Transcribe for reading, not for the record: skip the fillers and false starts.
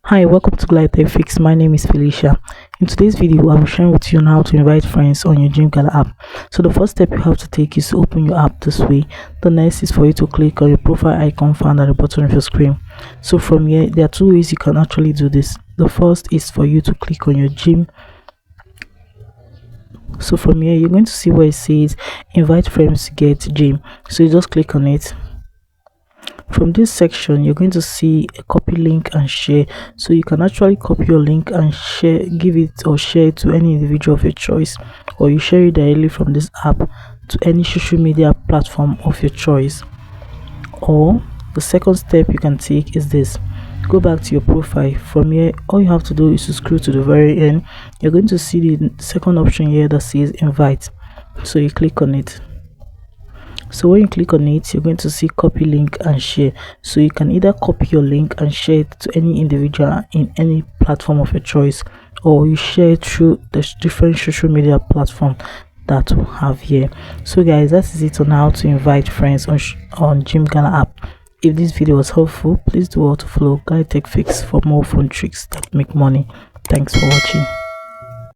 Hi, welcome to Glide Tech Fix. My name is Felicia. In today's video, I'll be sharing with you on how to invite friends on your Gemgala app. So the first step you have to take is to open your app this way. The next is for you to click on your profile icon found at the bottom of your screen. So from here, there are two ways you can actually do this. The first is for you to click on your Gem. So from here, you're going to see where it says invite friends to get Gem. So you just click on it. From this section, you're going to see a copy link and share. So you can actually copy your link and share, give it or share it to any individual of your choice, or you share it directly from this app to any social media platform of your choice. Or the second step you can take is this: go back to your profile. From here, all you have to do is to scroll to the very end. You're going to see the second option here that says invite. So you click on it. So when you click on it, you're going to see copy link and share. So you can either copy your link and share it to any individual in any platform of your choice, or you share it through the different social media platform that we have here. So guys, that is it on how to invite friends on Gemgala app. If this video was helpful, please do all to follow Glide Tech Fix for more phone tricks that make money. Thanks for watching.